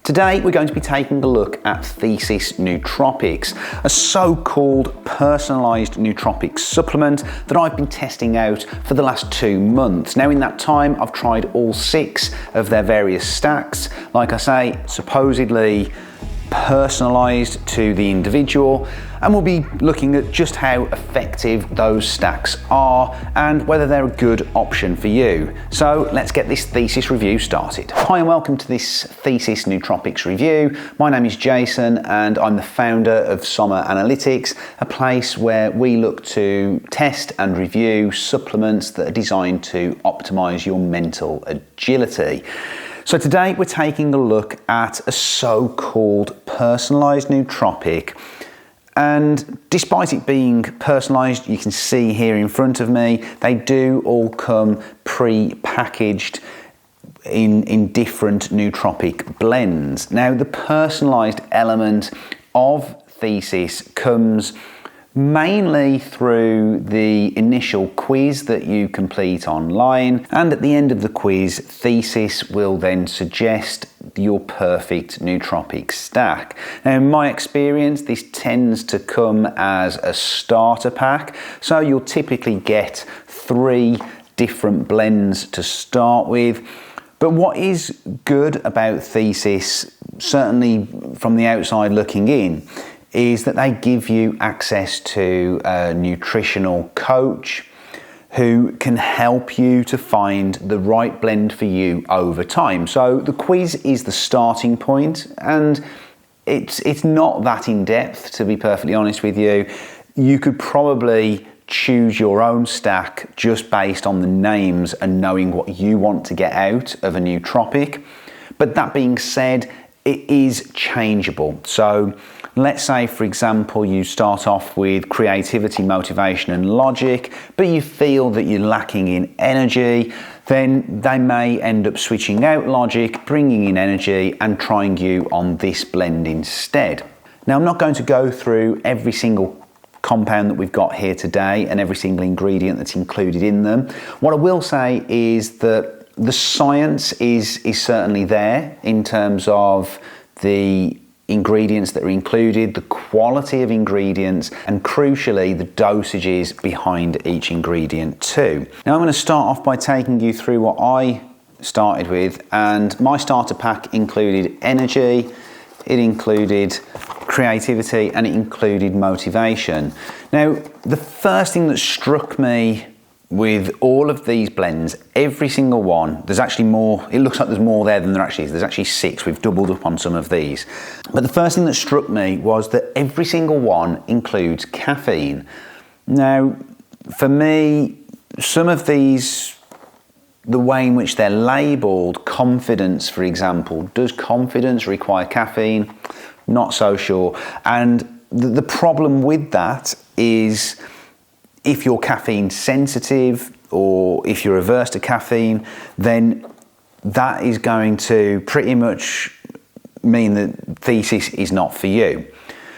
Today we're going to be taking a look at Thesis Nootropics, a so-called personalised nootropic supplement that I've been testing out for the last 2 months. Now in that time I've tried all 6 of their various stacks, like I say, supposedly personalised to the individual, and we'll be looking at just how effective those stacks are and whether they're a good option for you. So let's get this thesis review started. Hi and welcome to this Thesis Nootropics review. My name is Jason and I'm the founder of Summer Analytics, a place where we look to test and review supplements that are designed to optimise your mental agility. So today we're taking a look at a so-called personalised nootropic, and despite it being personalised, you can see here in front of me, they do all come pre-packaged in different nootropic blends. Now the personalised element of Thesis comes mainly through the initial quiz that you complete online, and at the end of the quiz, Thesis will then suggest your perfect nootropic stack. Now in my experience, this tends to come as a starter pack, so you'll typically get 3 different blends to start with. But what is good about Thesis, certainly from the outside looking in, is that they give you access to a nutritional coach who can help you to find the right blend for you over time. So the quiz is the starting point, and it's not that in depth, to be perfectly honest with you. You could probably choose your own stack just based on the names and knowing what you want to get out of a nootropic. But that being said, it is changeable. So let's say, for example, you start off with creativity, motivation and logic, but you feel that you're lacking in energy, then they may end up switching out logic, bringing in energy and trying you on this blend instead. Now, I'm not going to go through every single compound that we've got here today and every single ingredient that's included in them. What I will say is that the science is certainly there in terms of the ingredients that are included, the quality of ingredients, and crucially the dosages behind each ingredient too. Now I'm going to start off by taking you through what I started with, and my starter pack included energy, it included creativity, and it included motivation. Now the first thing that struck me with all of these blends, every single one, there's actually more, it looks like there's more there than there actually is. There's actually 6, we've doubled up on some of these. But the first thing that struck me was that every single one includes caffeine. Now, for me, some of these, the way in which they're labelled, confidence, for example, does confidence require caffeine? Not so sure. And the problem with that is, if you're caffeine sensitive or if you're averse to caffeine, then that is going to pretty much mean that Thesis is not for you.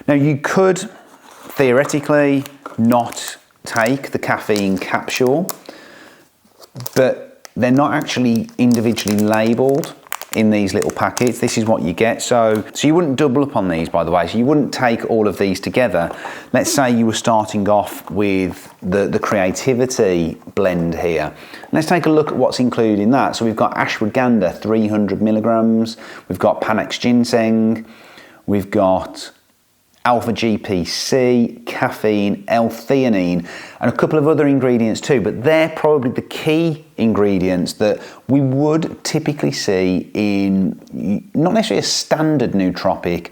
Now you could theoretically not take the caffeine capsule, but they're not actually individually labelled in these little packets. This is what you get. So you wouldn't double up on these, by the way. So you wouldn't take all of these together. Let's say you were starting off with the creativity blend here. Let's take a look at what's included in that. So we've got ashwagandha, 300 milligrams. We've got Panax ginseng. We've got alpha GPC, caffeine, L-theanine, and a couple of other ingredients too, but they're probably the key ingredients that we would typically see in not necessarily a standard nootropic,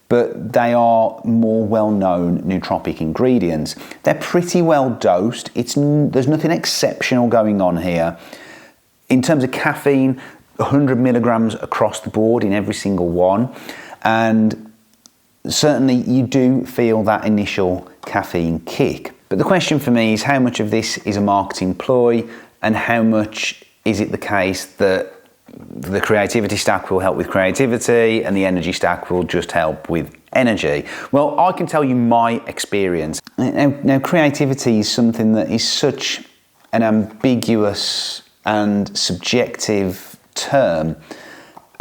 but they are more well-known nootropic ingredients. They're pretty well dosed. There's nothing exceptional going on here. In terms of caffeine, 100 milligrams across the board in every single one, and certainly you do feel that initial caffeine kick. But the question for me is, how much of this is a marketing ploy and how much is it the case that the creativity stack will help with creativity and the energy stack will just help with energy? Well, I can tell you my experience. Now creativity is something that is such an ambiguous and subjective term,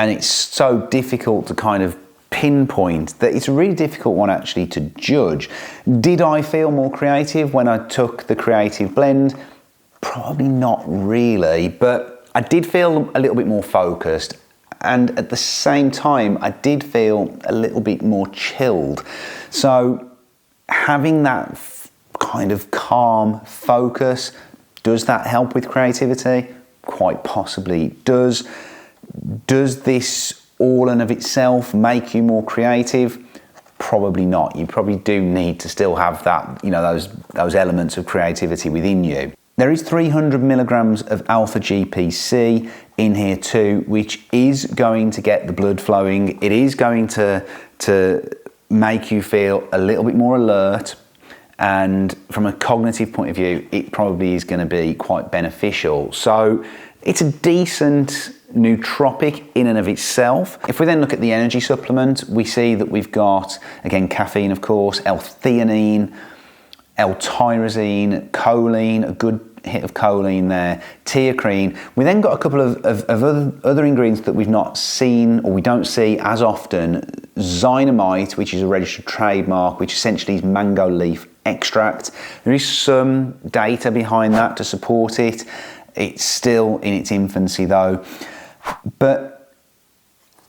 and it's so difficult to kind of pinpoint that it's a really difficult one actually to judge. Did I feel more creative when I took the creative blend? Probably not really, but I did feel a little bit more focused, and at the same time I did feel a little bit more chilled. So having that kind of calm focus, does that help with creativity? Quite possibly it does. Does this all in of itself make you more creative? Probably not. You probably do need to still have that, those elements of creativity within you. There is 300 milligrams of alpha GPC in here too, which is going to get the blood flowing. It is going to make you feel a little bit more alert, and from a cognitive point of view, it probably is going to be quite beneficial. So it's a decent nootropic in and of itself. If we then look at the energy supplement, we see that we've got, again, caffeine, of course, L-theanine, L-tyrosine, choline, a good hit of choline there, teacrine. We then got a couple of other ingredients that we've not seen, or we don't see as often. Xynomite, which is a registered trademark, which essentially is mango leaf extract. There is some data behind that to support it. It's still in its infancy though. But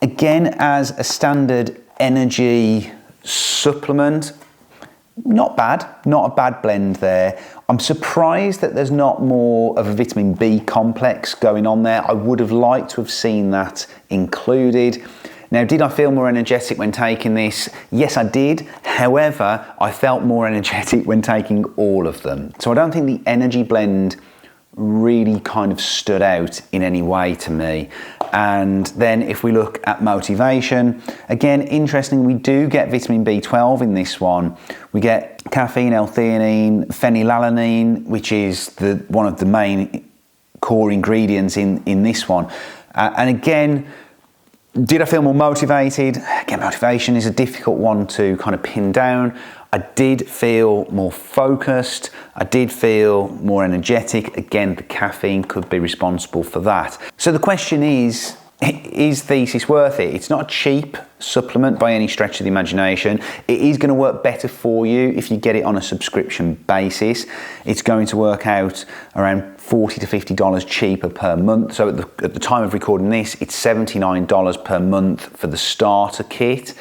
again, as a standard energy supplement, not bad, not a bad blend there. I'm surprised that there's not more of a vitamin B complex going on there. I would have liked to have seen that included. Now, did I feel more energetic when taking this? Yes, I did. However, I felt more energetic when taking all of them. So I don't think the energy blend really kind of stood out in any way to me. And then if we look at motivation, again, interesting, we do get vitamin B12 in this one. We get caffeine, L-theanine, phenylalanine, which is one of the main core ingredients in this one. And again, did I feel more motivated? Again, motivation is a difficult one to kind of pin down. I did feel more focused. I did feel more energetic. Again, the caffeine could be responsible for that. So the question is Thesis worth it? It's not a cheap supplement by any stretch of the imagination. It is going to work better for you if you get it on a subscription basis. It's going to work out around $40 to $50 cheaper per month. So at the time of recording this, it's $79 per month for the starter kit.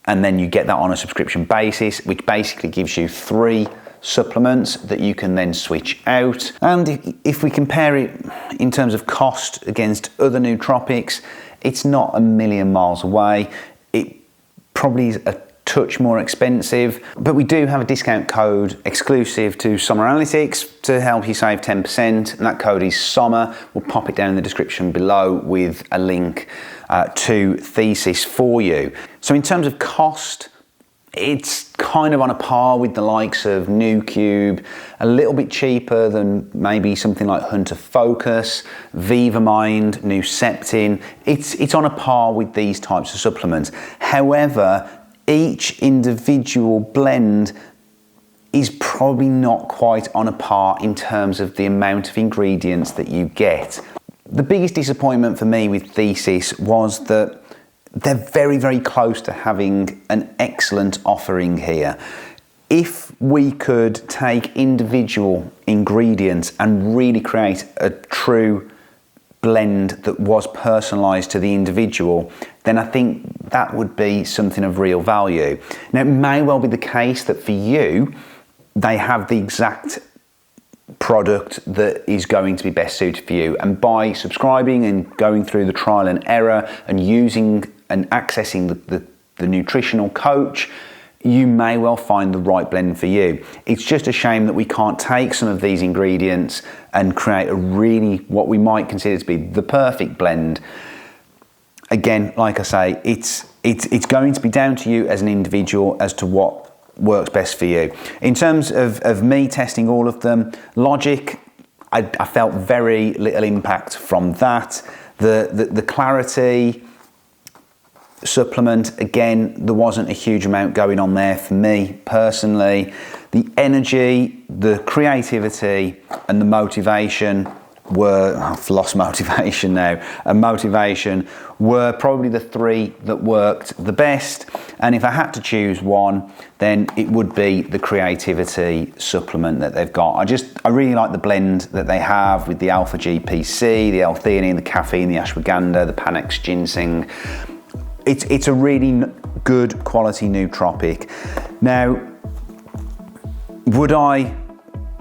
And then you get that on a subscription basis, which basically gives you 3 supplements that you can then switch out. And if we compare it in terms of cost against other nootropics, it's not a million miles away. It probably is a touch more expensive, but we do have a discount code exclusive to Summer Analytics to help you save 10%, and that code is SUMMER. We'll pop it down in the description below with a link to Thesis for you. So in terms of cost, it's kind of on a par with the likes of NuCube, a little bit cheaper than maybe something like Hunter Focus, VivaMind, Nuceptin. It's on a par with these types of supplements. However, each individual blend is probably not quite on a par in terms of the amount of ingredients that you get. The biggest disappointment for me with Thesis was that they're very, very close to having an excellent offering here. If we could take individual ingredients and really create a true blend that was personalized to the individual, then I think that would be something of real value. Now, it may well be the case that for you, they have the exact product that is going to be best suited for you. And by subscribing and going through the trial and error and using and accessing the nutritional coach, you may well find the right blend for you. It's just a shame that we can't take some of these ingredients and create a really, what we might consider to be the perfect blend. Again, like I say, it's going to be down to you as an individual as to what works best for you. In terms of me testing all of them, Logic, I felt very little impact from that. The Clarity supplement, again, there wasn't a huge amount going on there for me personally. The energy, the creativity and the motivation, I've lost motivation now, and motivation were probably the three that worked the best. And if I had to choose one, then it would be the creativity supplement that they've got. I really like the blend that they have with the alpha GPC, the L-theanine, the caffeine, the ashwagandha, the Panax ginseng. It's a really good quality nootropic. Now, would I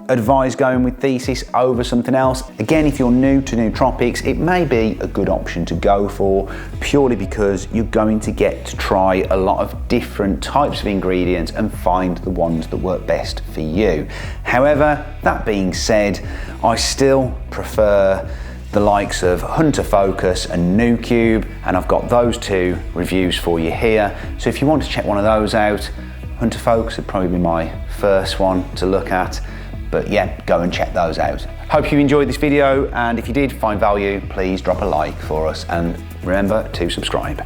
advise going with Thesis over something else? Again, if you're new to nootropics, it may be a good option to go for, purely because you're going to get to try a lot of different types of ingredients and find the ones that work best for you. However, that being said, I still prefer the likes of Hunter Focus and NuCube, and I've got those two reviews for you here. So if you want to check one of those out, Hunter Focus would probably be my first one to look at. But yeah, go and check those out. Hope you enjoyed this video, and if you did find value, please drop a like for us, and remember to subscribe.